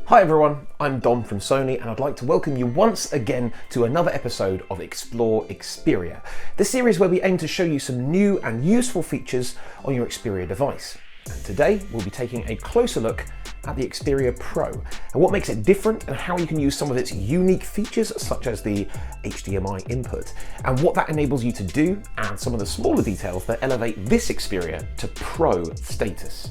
Hi everyone, I'm Dom from Sony and I'd like to welcome you once again to another episode of Explore Xperia, the series where we aim to show you some new and useful features on your Xperia device. And today we'll be taking a closer look at the Xperia Pro and what makes it different and how you can use some of its unique features such as the HDMI input and what that enables you to do and some of the smaller details that elevate this Xperia to Pro status.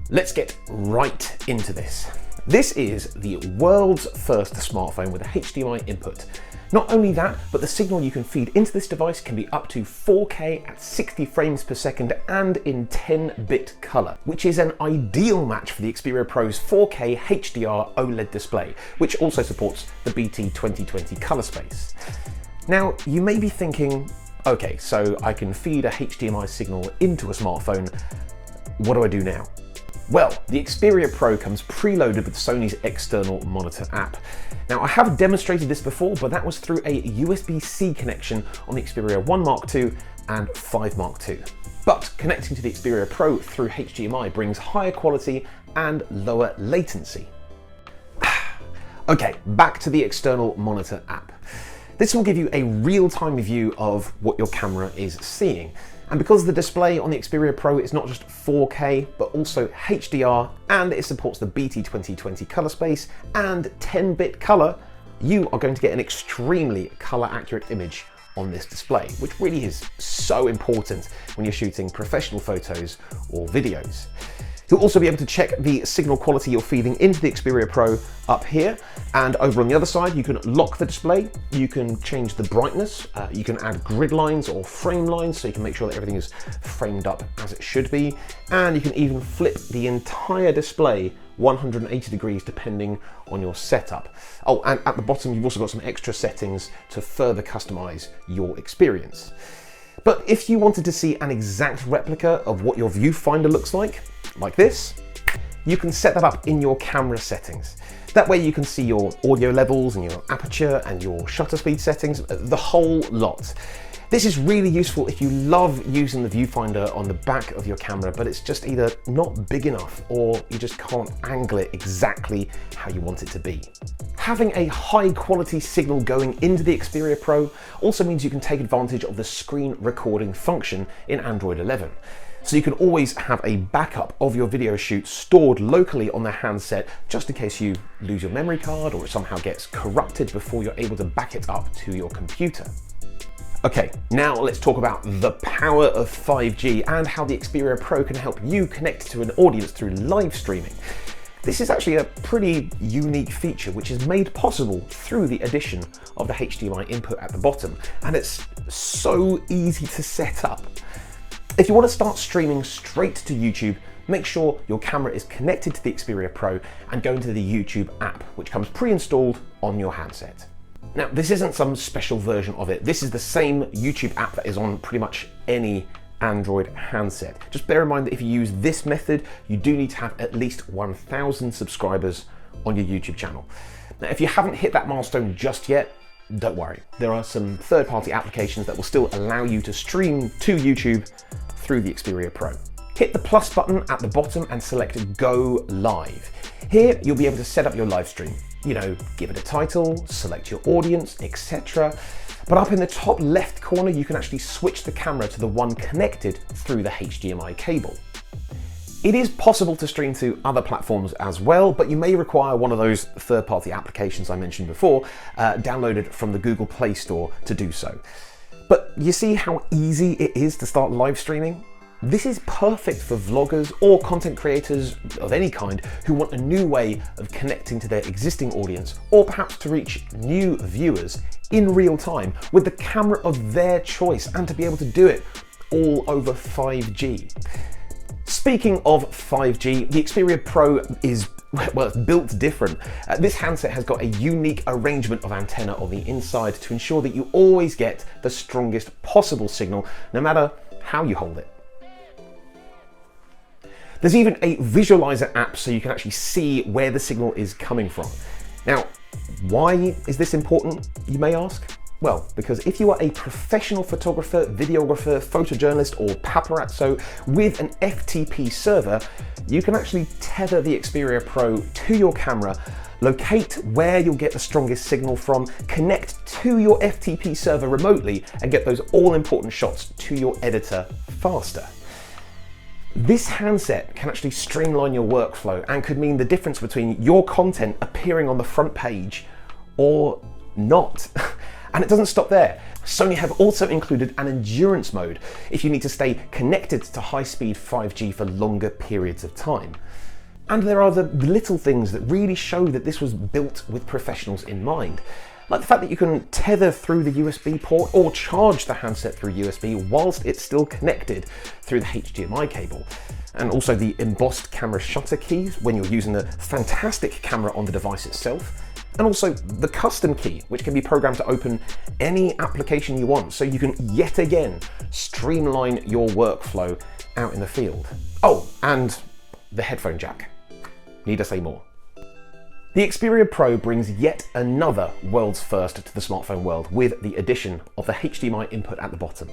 Let's get right into this. This is the world's first smartphone with a HDMI input. Not only that, but the signal you can feed into this device can be up to 4K at 60 frames per second and in 10-bit color, which is an ideal match for the Xperia Pro's 4K HDR OLED display, which also supports the BT 2020 color space. Now, you may be thinking, okay, so I can feed a HDMI signal into a smartphone, what do I do now? Well, the Xperia Pro comes preloaded with Sony's external monitor app. Now, I have demonstrated this before, but that was through a USB-C connection on the Xperia 1 Mark II and 5 Mark II. But connecting to the Xperia Pro through HDMI brings higher quality and lower latency. Okay, back to the external monitor app. This will give you a real-time view of what your camera is seeing. And because the display on the Xperia Pro is not just 4K, but also HDR, and it supports the BT 2020 color space and 10-bit color, you are going to get an extremely color accurate image on this display, which really is so important when you're shooting professional photos or videos. You'll also be able to check the signal quality you're feeding into the Xperia Pro up here, and over on the other side you can lock the display, you can change the brightness, you can add grid lines or frame lines so you can make sure that everything is framed up as it should be, and you can even flip the entire display 180 degrees depending on your setup. Oh, and at the bottom you've also got some extra settings to further customize your experience. But if you wanted to see an exact replica of what your viewfinder looks like this, you can set that up in your camera settings. That way you can see your audio levels and your aperture and your shutter speed settings, the whole lot. This is really useful if you love using the viewfinder on the back of your camera, but it's just either not big enough or you just can't angle it exactly how you want it to be. Having a high quality signal going into the Xperia Pro also means you can take advantage of the screen recording function in Android 11. So you can always have a backup of your video shoot stored locally on the handset just in case you lose your memory card or it somehow gets corrupted before you're able to back it up to your computer. Okay, now let's talk about the power of 5G and how the Xperia Pro can help you connect to an audience through live streaming. This is actually a pretty unique feature which is made possible through the addition of the HDMI input at the bottom, and it's so easy to set up. If you want to start streaming straight to YouTube, make sure your camera is connected to the Xperia Pro and go into the YouTube app, which comes pre-installed on your handset. Now, this isn't some special version of it. This is the same YouTube app that is on pretty much any Android handset. Just bear in mind that if you use this method, you do need to have at least 1,000 subscribers on your YouTube channel. Now, if you haven't hit that milestone just yet, don't worry. There are some third-party applications that will still allow you to stream to YouTube through the Xperia Pro. Hit the plus button at the bottom and select Go Live. Here, you'll be able to set up your live stream. You know, give it a title, select your audience, etc. But up in the top left corner, you can actually switch the camera to the one connected through the HDMI cable. It is possible to stream to other platforms as well, but you may require one of those third-party applications I mentioned before, downloaded from the Google Play Store to do so. But you see how easy it is to start live streaming? This is perfect for vloggers or content creators of any kind who want a new way of connecting to their existing audience, or perhaps to reach new viewers in real time with the camera of their choice and to be able to do it all over 5G. Speaking of 5G, the Xperia Pro is, well, it's built different. This handset has got a unique arrangement of antenna on the inside to ensure that you always get the strongest possible signal, no matter how you hold it. There's even a visualizer app so you can actually see where the signal is coming from. Now, why is this important, you may ask? Well, because if you are a professional photographer, videographer, photojournalist, or paparazzo with an FTP server, you can actually tether the Xperia Pro to your camera, locate where you'll get the strongest signal from, connect to your FTP server remotely, and get those all-important shots to your editor faster. This handset can actually streamline your workflow and could mean the difference between your content appearing on the front page or not. And it doesn't stop there. Sony have also included an endurance mode if you need to stay connected to high-speed 5G for longer periods of time. And there are the little things that really show that this was built with professionals in mind. Like the fact that you can tether through the USB port or charge the handset through USB whilst it's still connected through the HDMI cable. And also the embossed camera shutter keys when you're using the fantastic camera on the device itself. And also the custom key, which can be programmed to open any application you want, so you can yet again streamline your workflow out in the field. Oh, and the headphone jack. Need I say more? The Xperia Pro brings yet another world's first to the smartphone world with the addition of the HDMI input at the bottom.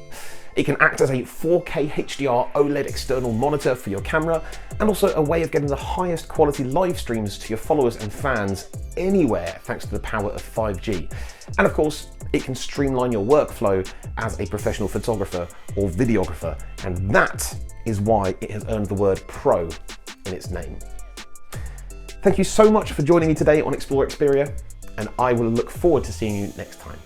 It can act as a 4K HDR OLED external monitor for your camera, and also a way of getting the highest quality live streams to your followers and fans anywhere thanks to the power of 5G. And of course, it can streamline your workflow as a professional photographer or videographer, and that is why it has earned the word Pro in its name. Thank you so much for joining me today on Explore Xperia, and I will look forward to seeing you next time.